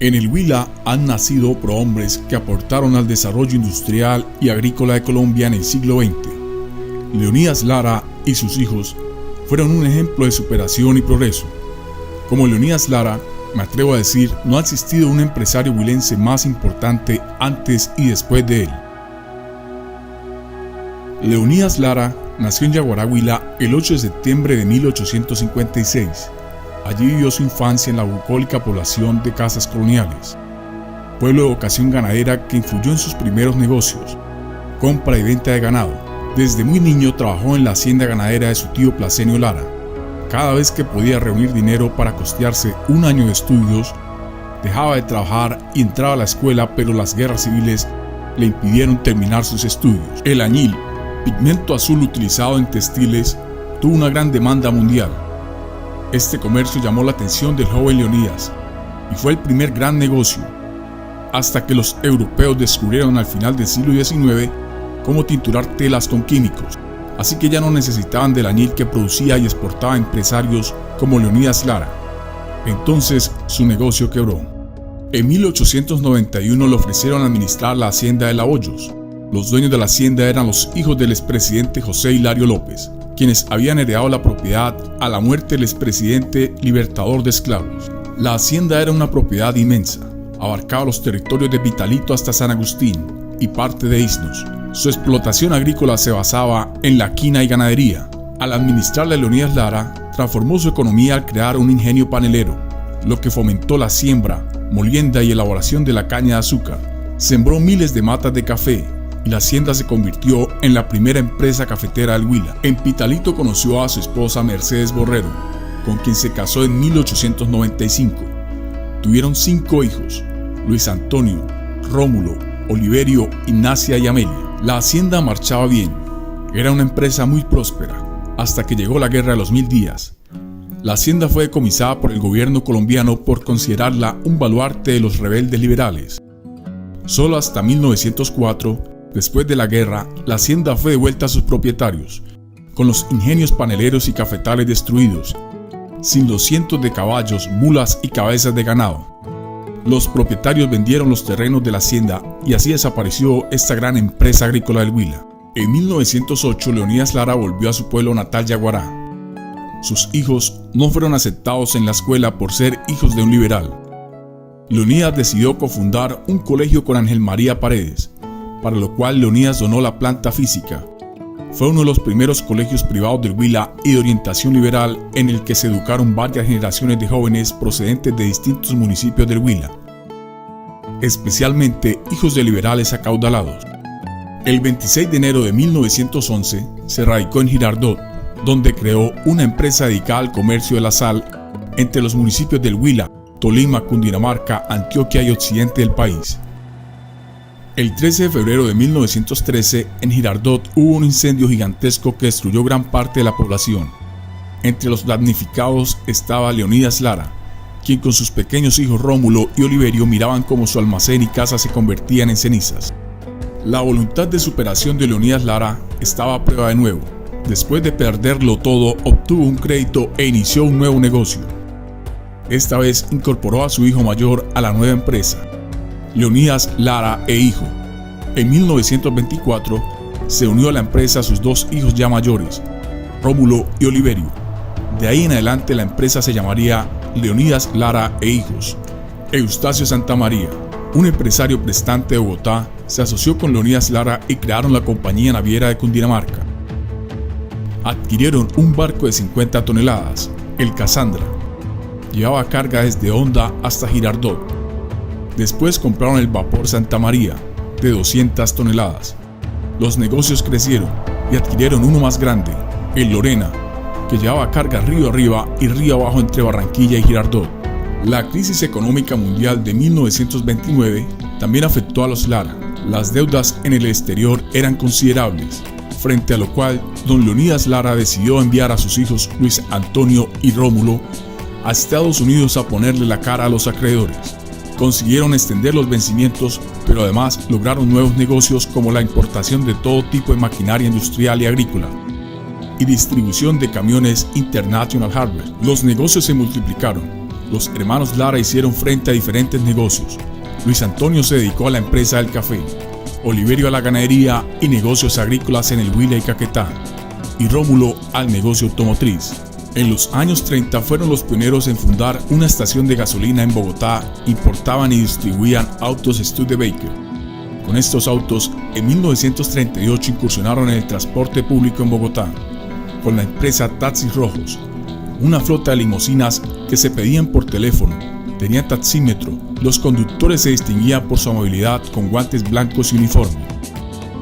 En el Huila han nacido prohombres que aportaron al desarrollo industrial y agrícola de Colombia en el siglo XX. Leonidas Lara y sus hijos fueron un ejemplo de superación y progreso. Como Leonidas Lara, me atrevo a decir, no ha existido un empresario huilense más importante antes y después de él. Leonidas Lara nació en Yaguará, Huila, el 8 de septiembre de 1856. Allí vivió su infancia en la bucólica población de Casas Coloniales, pueblo de vocación ganadera que influyó en sus primeros negocios, compra y venta de ganado. Desde muy niño trabajó en la hacienda ganadera de su tío Placenio Lara. Cada vez que podía reunir dinero para costearse un año de estudios, dejaba de trabajar y entraba a la escuela, pero las guerras civiles le impidieron terminar sus estudios. El añil, pigmento azul utilizado en textiles, tuvo una gran demanda mundial. Este comercio llamó la atención del joven Leonidas y fue el primer gran negocio, hasta que los europeos descubrieron al final del siglo XIX cómo tinturar telas con químicos, así que ya no necesitaban del añil que producía y exportaba empresarios como Leonidas Lara. Entonces su negocio quebró. En 1891 le ofrecieron administrar la hacienda de Lahoyos. Los dueños de la hacienda eran los hijos del expresidente José Hilario López, quienes habían heredado la propiedad a la muerte del expresidente libertador de esclavos. La hacienda era una propiedad inmensa, abarcaba los territorios de Pitalito hasta San Agustín y parte de Isnos. Su explotación agrícola se basaba en la quina y ganadería. Al administrarla Leonidas Lara, transformó su economía al crear un ingenio panelero, lo que fomentó la siembra, molienda y elaboración de la caña de azúcar. Sembró miles de matas de café, y la hacienda se convirtió en la primera empresa cafetera del Huila. En Pitalito conoció a su esposa Mercedes Borrero, con quien se casó en 1895. Tuvieron 5 hijos: Luis Antonio, Rómulo, Oliverio, Ignacia y Amelia. La hacienda marchaba bien, era una empresa muy próspera, hasta que llegó la Guerra de los 1000 días. La hacienda fue decomisada por el gobierno colombiano por considerarla un baluarte de los rebeldes liberales. Solo hasta 1904, después de la guerra, la hacienda fue devuelta a sus propietarios, con los ingenios paneleros y cafetales destruidos, sin los cientos de caballos, mulas y cabezas de ganado. Los propietarios vendieron los terrenos de la hacienda y así desapareció esta gran empresa agrícola del Huila. En 1908, Leonidas Lara volvió a su pueblo natal, Yaguará. Sus hijos no fueron aceptados en la escuela por ser hijos de un liberal. Leonidas decidió cofundar un colegio con Ángel María Paredes, para lo cual Leonidas donó la planta física. Fue uno de los primeros colegios privados del Huila y de orientación liberal en el que se educaron varias generaciones de jóvenes procedentes de distintos municipios del Huila, especialmente hijos de liberales acaudalados. El 26 de enero de 1911 se radicó en Girardot, donde creó una empresa dedicada al comercio de la sal entre los municipios del Huila, Tolima, Cundinamarca, Antioquia y occidente del país. El 13 de febrero de 1913, en Girardot hubo un incendio gigantesco que destruyó gran parte de la población. Entre los damnificados estaba Leonidas Lara, quien con sus pequeños hijos Rómulo y Oliverio miraban cómo su almacén y casa se convertían en cenizas. La voluntad de superación de Leonidas Lara estaba a prueba de nuevo. Después de perderlo todo, obtuvo un crédito e inició un nuevo negocio. Esta vez incorporó a su hijo mayor a la nueva empresa, Leonidas Lara e hijo. En 1924 se unió a la empresa a sus 2 hijos ya mayores, Rómulo y Oliverio. De ahí en adelante la empresa se llamaría Leonidas Lara e hijos. Eustacio Santamaría, un empresario prestante de Bogotá, se asoció con Leonidas Lara y crearon la Compañía Naviera de Cundinamarca. Adquirieron un barco de 50 toneladas, el Cassandra. Llevaba carga desde Honda hasta Girardot. Después compraron el vapor Santa María, de 200 toneladas. Los negocios crecieron y adquirieron uno más grande, el Lorena, que llevaba carga río arriba y río abajo entre Barranquilla y Girardot. La crisis económica mundial de 1929 también afectó a los Lara. Las deudas en el exterior eran considerables, frente a lo cual don Leonidas Lara decidió enviar a sus hijos Luis Antonio y Rómulo a Estados Unidos a ponerle la cara a los acreedores. Consiguieron extender los vencimientos, pero además lograron nuevos negocios como la importación de todo tipo de maquinaria industrial y agrícola y distribución de camiones International Harbor. Los negocios se multiplicaron, Los hermanos Lara hicieron frente a diferentes negocios. Luis Antonio se dedicó a la empresa del café, Oliverio a la ganadería y negocios agrícolas en el Huila y Caquetá, y Rómulo al negocio automotriz. En los años 30 fueron los pioneros en fundar una estación de gasolina en Bogotá. Importaban y distribuían autos Studebaker. Con estos autos, en 1938 incursionaron en el transporte público en Bogotá, con la empresa Taxis Rojos, una flota de limusinas que se pedían por teléfono, tenía taxímetro, los conductores se distinguían por su amabilidad con guantes blancos y uniforme.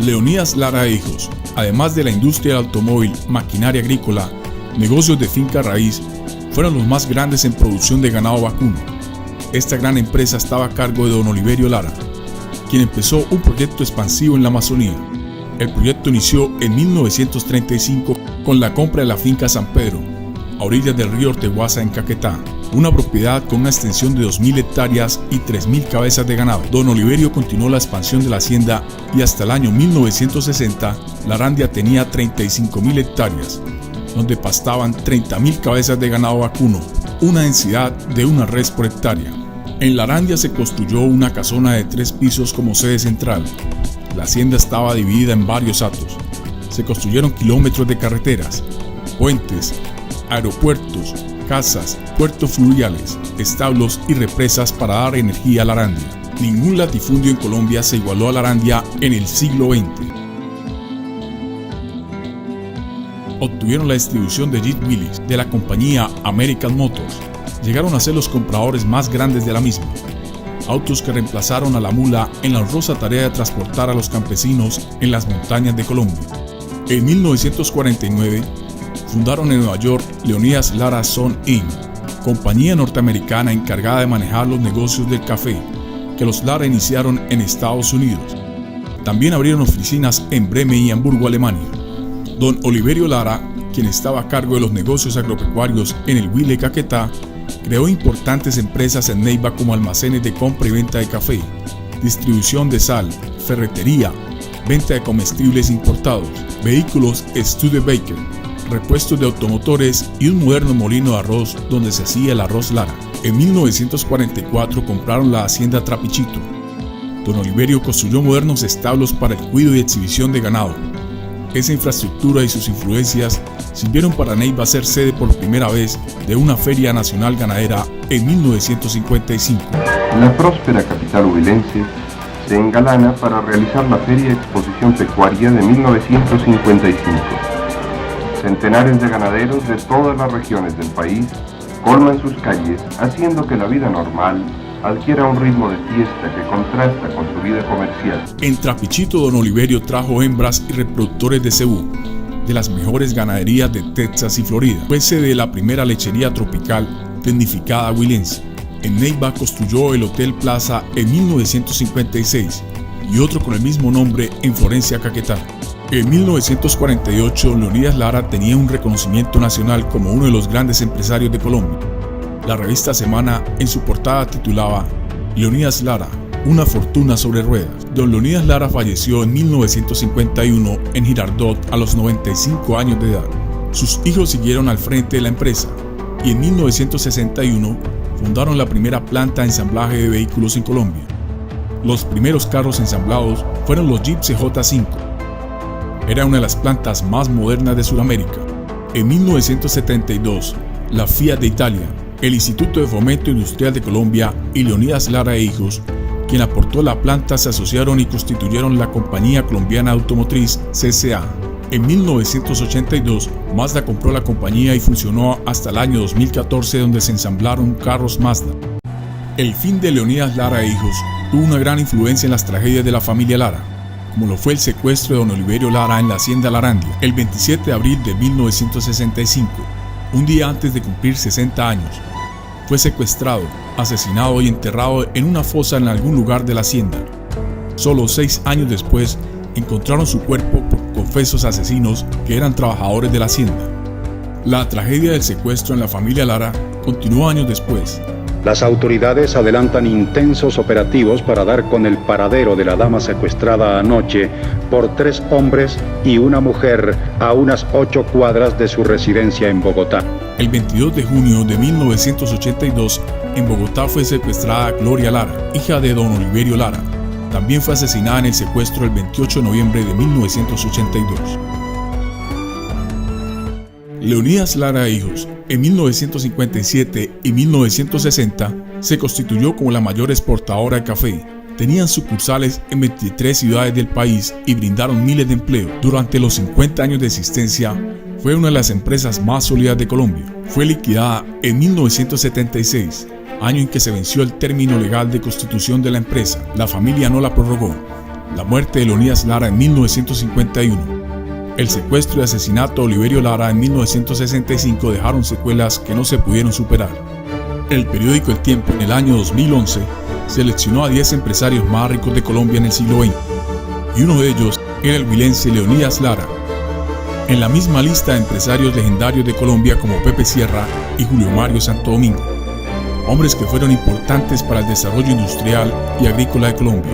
Leonidas Lara e Hijos, además de la industria del automóvil, maquinaria agrícola, negocios de finca raíz, fueron los más grandes en producción de ganado vacuno. Esta gran empresa estaba a cargo de don Oliverio Lara, quien empezó un proyecto expansivo en la Amazonía. El proyecto inició en 1935 con la compra de la finca San Pedro, a orillas del río Orteguaza en Caquetá, una propiedad con una extensión de 2.000 hectáreas y 3.000 cabezas de ganado. Don Oliverio continuó la expansión de la hacienda y hasta el año 1960 Larandia tenía 35.000 hectáreas, donde pastaban 30.000 cabezas de ganado vacuno, una densidad de una res por hectárea. En Larandia se construyó una casona de 3 pisos como sede central. La hacienda estaba dividida en varios hatos. Se construyeron kilómetros de carreteras, puentes, aeropuertos, casas, puertos fluviales, establos y represas para dar energía a Larandia. Ningún latifundio en Colombia se igualó a Larandia en el siglo XX. Obtuvieron la distribución de Jeep Willys de la compañía American Motors. Llegaron a ser los compradores más grandes de la misma. Autos que reemplazaron a la mula en la honrosa tarea de transportar a los campesinos en las montañas de Colombia. En 1949, fundaron en Nueva York Leonidas Lara Son Inc., compañía norteamericana encargada de manejar los negocios del café, que los Lara iniciaron en Estados Unidos. También abrieron oficinas en Bremen y Hamburgo, Alemania. Don Oliverio Lara, quien estaba a cargo de los negocios agropecuarios en el Huila y Caquetá, creó importantes empresas en Neiva como almacenes de compra y venta de café, distribución de sal, ferretería, venta de comestibles importados, vehículos Studebaker, repuestos de automotores y un moderno molino de arroz donde se hacía el arroz Lara. En 1944 compraron la hacienda Trapichito. Don Oliverio construyó modernos establos para el cuidado y exhibición de ganado. Esa infraestructura y sus influencias sirvieron para Neiva ser sede por primera vez de una feria nacional ganadera en 1955. La próspera capital huilense se engalana para realizar la Feria Exposición Pecuaria de 1955. Centenares de ganaderos de todas las regiones del país colman sus calles, haciendo que la vida normal adquiera un ritmo de fiesta que contrasta con su vida comercial. En Trapichito, don Oliverio trajo hembras y reproductores de cebú, de las mejores ganaderías de Texas y Florida. Fue sede de la primera lechería tropical tecnificada huilense. En Neiva construyó el Hotel Plaza en 1956 y otro con el mismo nombre en Florencia, Caquetá. En 1948, Leonidas Lara tenía un reconocimiento nacional como uno de los grandes empresarios de Colombia. La revista Semana en su portada titulaba Leonidas Lara, una fortuna sobre ruedas. Don Leonidas Lara falleció en 1951 en Girardot a los 95 años de edad. Sus hijos siguieron al frente de la empresa y en 1961 fundaron la primera planta de ensamblaje de vehículos en Colombia. Los primeros carros ensamblados fueron los Jeep CJ5. Era una de las plantas más modernas de Sudamérica. En 1972, la Fiat de Italia, el Instituto de Fomento Industrial de Colombia y Leonidas Lara e Hijos, quien aportó la planta, se asociaron y constituyeron la Compañía Colombiana Automotriz CCA. En 1982, Mazda compró la compañía y funcionó hasta el año 2014, donde se ensamblaron carros Mazda. El fin de Leonidas Lara e Hijos tuvo una gran influencia en las tragedias de la familia Lara, como lo fue el secuestro de don Oliverio Lara en la hacienda Larandia, el 27 de abril de 1965, un día antes de cumplir 60 años. Fue secuestrado, asesinado y enterrado en una fosa en algún lugar de la hacienda. Solo 6 años después, encontraron su cuerpo por confesos asesinos que eran trabajadores de la hacienda. La tragedia del secuestro en la familia Lara continuó años después. Las autoridades adelantan intensos operativos para dar con el paradero de la dama secuestrada anoche por 3 hombres y una mujer a unas 8 cuadras de su residencia en Bogotá. El 22 de junio de 1982, en Bogotá fue secuestrada Gloria Lara, hija de don Oliverio Lara. También fue asesinada en el secuestro el 28 de noviembre de 1982. Leonidas Lara e Hijos, en 1957 y 1960, se constituyó como la mayor exportadora de café. Tenían sucursales en 23 ciudades del país y brindaron miles de empleos. Durante los 50 años de existencia, fue una de las empresas más sólidas de Colombia. Fue liquidada en 1976, año en que se venció el término legal de constitución de la empresa. La familia no la prorrogó. La muerte de Leonidas Lara en 1951. El secuestro y asesinato de Oliverio Lara en 1965 dejaron secuelas que no se pudieron superar. El periódico El Tiempo en el año 2011 seleccionó a 10 empresarios más ricos de Colombia en el siglo XX, y uno de ellos era el huilense Leonidas Lara. En la misma lista de empresarios legendarios de Colombia como Pepe Sierra y Julio Mario Santo Domingo, hombres que fueron importantes para el desarrollo industrial y agrícola de Colombia.